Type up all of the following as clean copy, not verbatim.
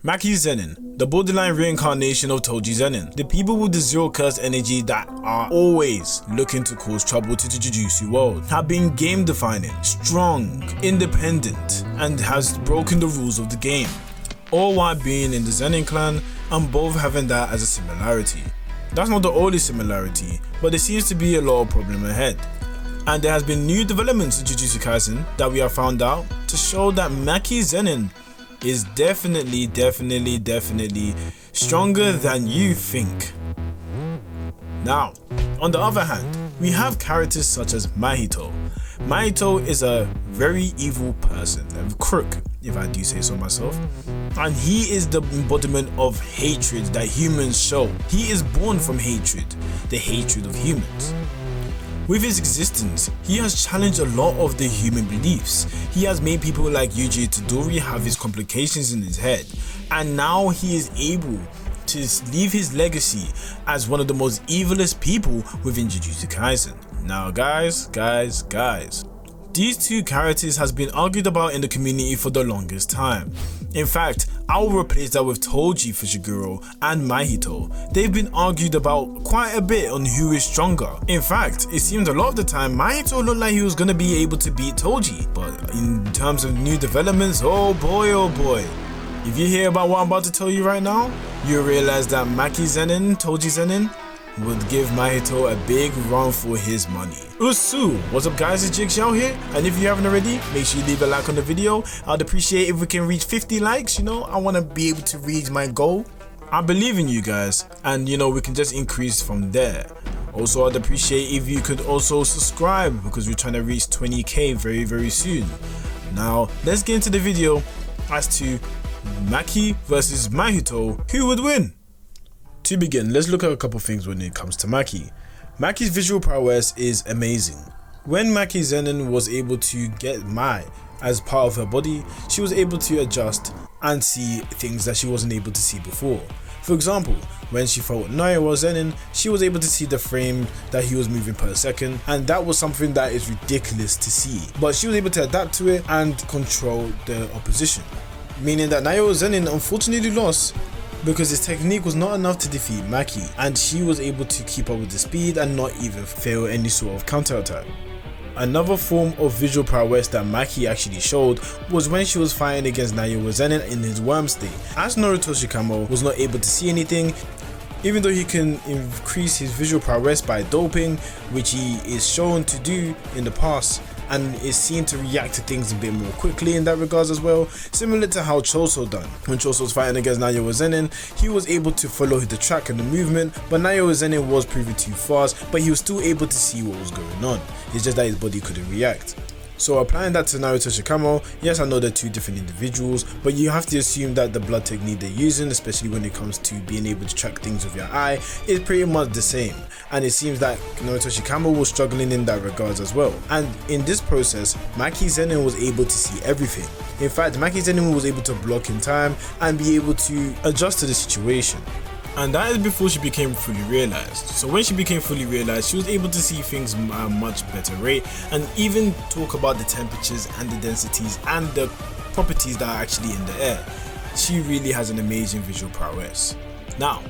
Maki Zenin, the borderline reincarnation of Toji Zenin, the people with the zero curse energy that are always looking to cause trouble to the Jujutsu world, have been game defining, strong, independent, and has broken the rules of the game, all while being in the Zenin clan and both having that as a similarity. That's not the only similarity, but there seems to be a lot of problem ahead. And there has been new developments in Jujutsu Kaisen that we have found out to show that Maki Zenin is definitely stronger than you think. Now, on the other hand, we have characters such as Mahito. Mahito is a very evil person, a crook, if I do say so myself, and he is the embodiment of hatred that humans show. He is born from hatred, the hatred of humans. With his existence, he has challenged a lot of the human beliefs. He has made people like Yuji Itadori have his complications in his head, and now he is able to leave his legacy as one of the most evilest people within Jujutsu Kaisen. Now guys, these two characters has been argued about in the community for the longest time. In fact, I will replace that with Toji for Shiguro and Mahito. They've been argued about quite a bit on who is stronger. In fact, it seemed a lot of the time Mahito looked like he was gonna be able to beat Toji. But in terms of new developments, oh boy. If you hear about what I'm about to tell you right now, you'll realize that Maki Zenin, Toji Zenin, would give Mahito a big run for his money. Usu! What's up guys, it's Jigsaw here, and if you haven't already, make sure you leave a like on the video. I'd appreciate if we can reach 50 likes, I want to be able to reach my goal. I believe in you guys, and we can just increase from there. Also, I'd appreciate if you could also subscribe, because we're trying to reach 20k very soon. Now, let's get into the video as to Maki versus Mahito, who would win? To begin, let's look at a couple things when it comes to Maki. Maki's visual prowess is amazing. When Maki Zenin was able to get Mai as part of her body, she was able to adjust and see things that she wasn't able to see before. For example, when she fought Naiwa Zenin, she was able to see the frame that he was moving per second, and that was something that is ridiculous to see. But she was able to adapt to it and control the opposition. Meaning that Naiwa Zenin unfortunately lost, because his technique was not enough to defeat Maki, and she was able to keep up with the speed and not even fail any sort of counterattack. Another form of visual prowess that Maki actually showed was when she was fighting against Naiwa Zenin in his worm state. As Naruto Shikamo was not able to see anything, even though he can increase his visual prowess by doping, which he is shown to do in the past, and is seen to react to things a bit more quickly in that regards as well, similar to how Choso done. When Choso was fighting against Naiwa Zenin, he was able to follow the track and the movement, but Naiwa Zenin was proving too fast, but he was still able to see what was going on. It's just that his body couldn't react. So applying that to Naruto Shikamo, yes, I know they're two different individuals, but you have to assume that the blood technique they're using, especially when it comes to being able to track things with your eye, is pretty much the same. And it seems that Naruto Shikamo was struggling in that regards as well. And in this process, Maki Zenin was able to see everything. In fact, Maki Zenin was able to block in time and be able to adjust to the situation. And that is before she became fully realized. So when she became fully realized, she was able to see things at a much better rate, and even talk about the temperatures and the densities and the properties that are actually in the air. She really has an amazing visual prowess. Now,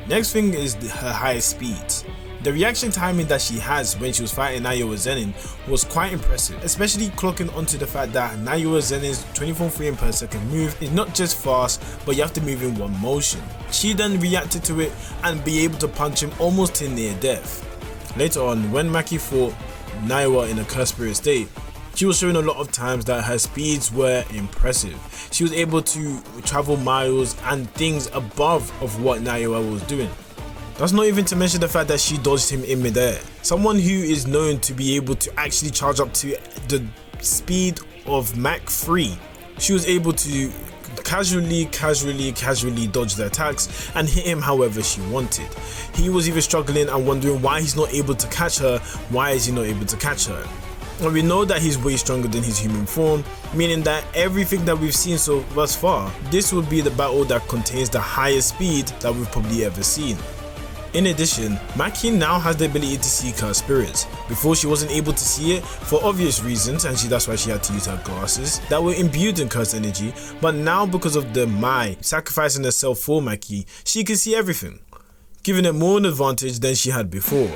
next thing is her high speeds. The reaction timing that she has when she was fighting Naiwa Zenin was quite impressive, especially clocking onto the fact that Naiwa Zenin's 24 frame per second move is not just fast, but you have to move in one motion. She then reacted to it and be able to punch him almost to near death. Later on, when Maki fought Naiwa in a cursed spirit state, she was showing a lot of times that her speeds were impressive. She was able to travel miles and things above of what Naiwa was doing. That's not even to mention the fact that she dodged him in midair. Someone who is known to be able to actually charge up to the speed of Mach 3. She was able to casually dodge the attacks and hit him however she wanted. He was even struggling and wondering why he's not able to catch her. Why is he not able to catch her? And we know that he's way stronger than his human form, meaning that everything that we've seen so thus far, this would be the battle that contains the highest speed that we've probably ever seen. In addition, Maki now has the ability to see her spirits. Before she wasn't able to see it for obvious reasons, and that's why she had to use her glasses that were imbued in cursed energy, but now because of the Mai sacrificing herself for Maki, she can see everything, giving it more an advantage than she had before.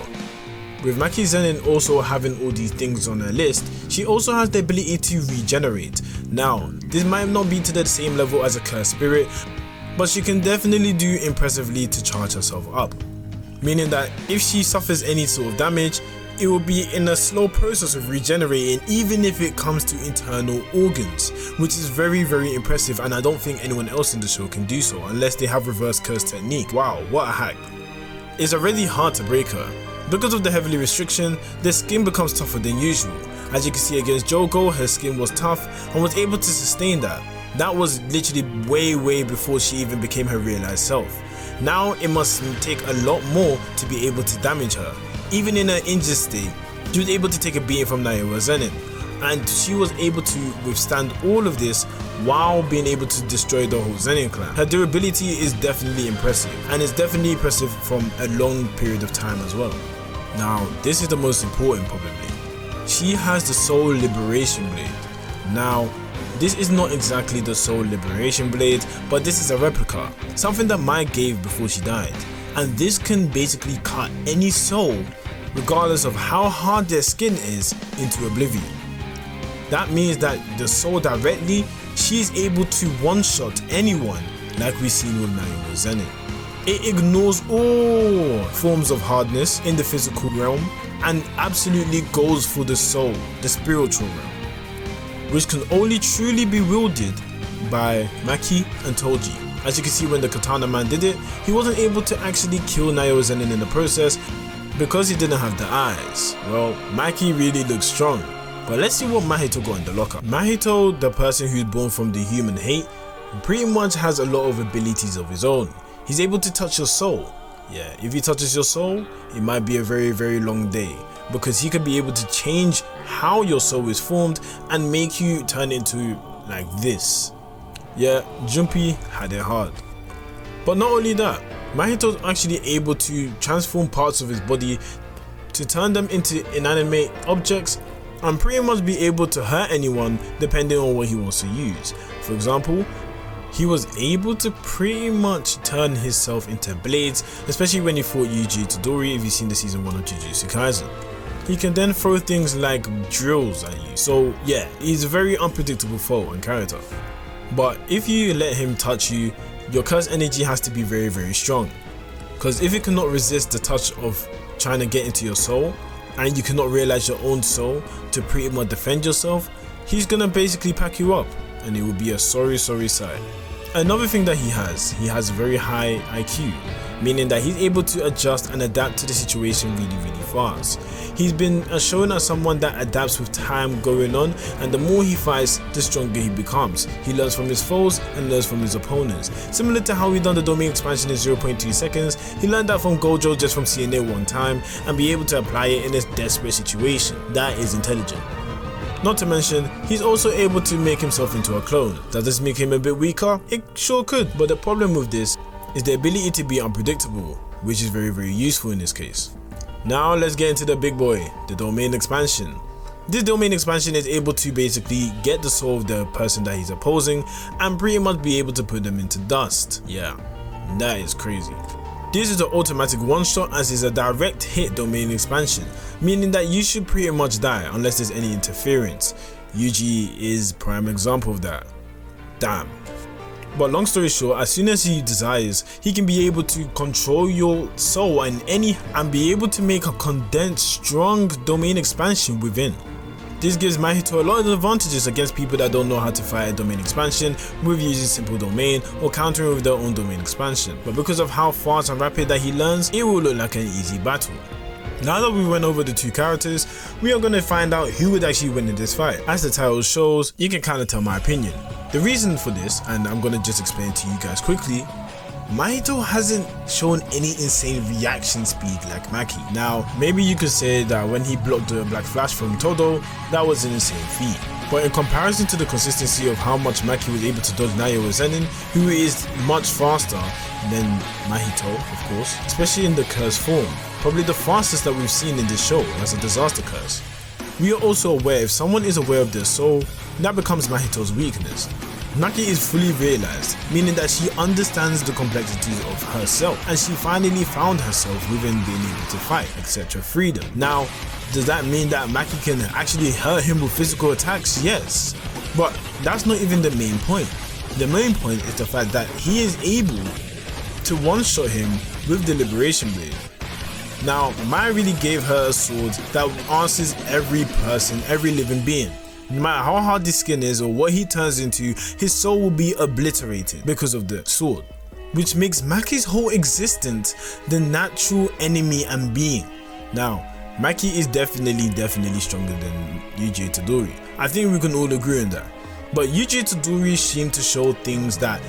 With Maki Zenin also having all these things on her list, she also has the ability to regenerate. Now, this might not be to the same level as a cursed spirit, but she can definitely do impressively to charge herself up. Meaning that if she suffers any sort of damage, it will be in a slow process of regenerating, even if it comes to internal organs, which is very impressive, and I don't think anyone else in the show can do so unless they have reverse curse technique. Wow, what a hack. It's already hard to break her. Because of the heavily restriction, the skin becomes tougher than usual. As you can see against Jogo, her skin was tough and was able to sustain that. That was literally way before she even became her realized self. Now it must take a lot more to be able to damage her. Even in her injured state, she was able to take a beating from Naiwa Zenin, and she was able to withstand all of this while being able to destroy the whole Zenin clan. Her durability is definitely impressive, and it's definitely impressive from a long period of time as well. Now, this is the most important probably. She has the Soul Liberation Blade. Now, this is not exactly the Soul Liberation Blade, but this is a replica, something that Mai gave before she died. And this can basically cut any soul, regardless of how hard their skin is, into oblivion. That means that the soul directly, she is able to one-shot anyone, like we've seen with Naiwa Zenin. It ignores all forms of hardness in the physical realm and absolutely goes for the soul, the spiritual realm, which can only truly be wielded by Maki and Toji. As you can see, when the Katana Man did it, he wasn't able to actually kill Naiwa Zenin in the process because he didn't have the eyes. Well, Maki really looks strong, but let's see what Mahito got in the locker. Mahito, the person who's born from the human hate, pretty much has a lot of abilities of his own. He's able to touch your soul. Yeah, if he touches your soul, it might be a very long day, because he could be able to change how your soul is formed and make you turn into like this. Yeah, Junpei had it hard. But not only that, Mahito's actually able to transform parts of his body to turn them into inanimate objects and pretty much be able to hurt anyone depending on what he wants to use. For example, he was able to pretty much turn himself into blades, especially when he fought Yuji Itadori if you've seen the season 1 of Jujutsu Kaisen. He can then throw things like drills at you, so yeah, he's a very unpredictable foe and character. But if you let him touch you, your curse energy has to be very strong, because if it cannot resist the touch of trying to get into your soul, and you cannot realize your own soul to pretty much defend yourself, he's gonna basically pack you up, and it will be a sorry sight. Another thing that he has a very high IQ, meaning that he's able to adjust and adapt to the situation really fast. He's been shown as someone that adapts with time going on, and the more he fights, the stronger he becomes. He learns from his foes and learns from his opponents. Similar to how he done the domain expansion in 0.2 seconds, he learned that from Gojo just from seeing it one time and be able to apply it in a desperate situation. That is intelligent. Not to mention, he's also able to make himself into a clone. Does this make him a bit weaker? It sure could, but the problem with this is the ability to be unpredictable, which is very useful in this case. Now let's get into the big boy, the domain expansion. This domain expansion is able to basically get the soul of the person that he's opposing and pretty much be able to put them into dust. Yeah, that is crazy. This is an automatic one-shot as is a direct hit domain expansion, meaning that you should pretty much die unless there's any interference. Yuji is prime example of that. Damn. But long story short, as soon as he desires, he can be able to control your soul and be able to make a condensed, strong domain expansion within. This gives Mahito a lot of advantages against people that don't know how to fight a domain expansion with using simple domain or countering with their own domain expansion. But because of how fast and rapid that he learns, it will look like an easy battle. Now that we went over the two characters, we are going to find out who would actually win in this fight. As the title shows, you can kind of tell my opinion. The reason for this, and I'm going to just explain it to you guys quickly, Mahito hasn't shown any insane reaction speed like Maki. Now, maybe you could say that when he blocked the Black Flash from Todo, that was an insane feat. But in comparison to the consistency of how much Maki was able to dodge Nayo was sending, who is much faster than Mahito, of course, especially in the curse form, probably the fastest that we've seen in this show as a disaster curse. We are also aware if someone is aware of their soul, that becomes Mahito's weakness. Maki is fully realized, meaning that she understands the complexities of herself and she finally found herself within being able to fight, etc. freedom. Now, does that mean that Maki can actually hurt him with physical attacks? Yes, but that's not even the main point. The main point is the fact that he is able to one-shot him with the Liberation Blade. Now, Mai really gave her a sword that answers every person, every living being. No matter how hard his skin is or what he turns into, his soul will be obliterated because of the sword, which makes Maki's whole existence the natural enemy and being. Now, Maki is definitely stronger than Yuji Itadori. I think we can all agree on that. But Yuji Itadori seemed to show things that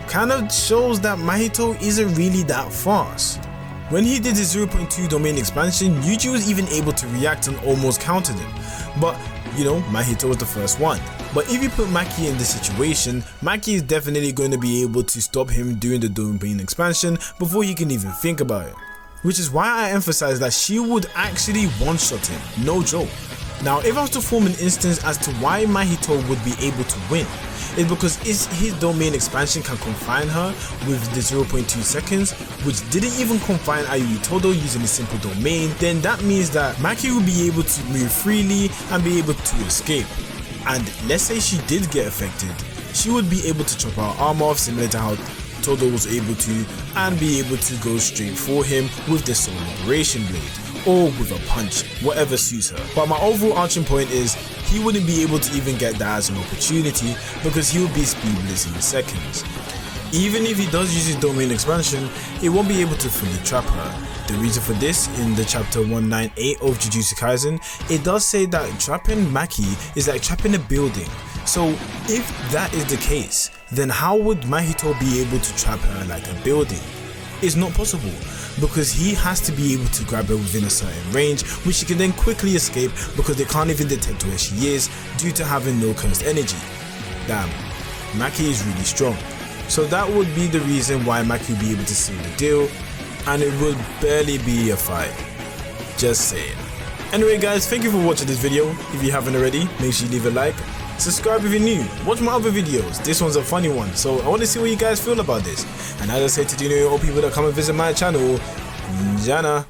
kind of shows that Mahito isn't really that fast. When he did his 0.2 domain expansion, Yuji was even able to react and almost countered him. But you know, Mahito was the first one. But if you put Maki in this situation, Maki is definitely going to be able to stop him doing the domain expansion before he can even think about it. Which is why I emphasize that she would actually one-shot him, no joke. Now, if I was to form an instance as to why Mahito would be able to win, it's because his domain expansion can confine her with the 0.2 seconds, which didn't even confine Ayui Todo using a simple domain. Then that means that Maki will be able to move freely and be able to escape. And let's say she did get affected, she would be able to chop her arm off similar to how Todo was able to, and be able to go straight for him with the Soul Liberation Blade, or with a punch, whatever suits her. But my overarching point is, he wouldn't be able to even get that as an opportunity because he would be speed blitzing in seconds. Even if he does use his domain expansion, it won't be able to fully trap her. The reason for this, in the chapter 198 of Jujutsu Kaisen, it does say that trapping Maki is like trapping a building. So if that is the case, then how would Mahito be able to trap her like a building? It's not possible, because he has to be able to grab her within a certain range, which she can then quickly escape because they can't even detect where she is due to having no cursed energy. Damn, Maki is really strong. So that would be the reason why Maki would be able to seal the deal, and it would barely be a fight. Just saying. Anyway guys, thank you for watching this video. If you haven't already, make sure you leave a like. Subscribe if you're new, watch my other videos. This one's a funny one, so I want to see what you guys feel about this. And as I said to the new people that come and visit my channel, Jana.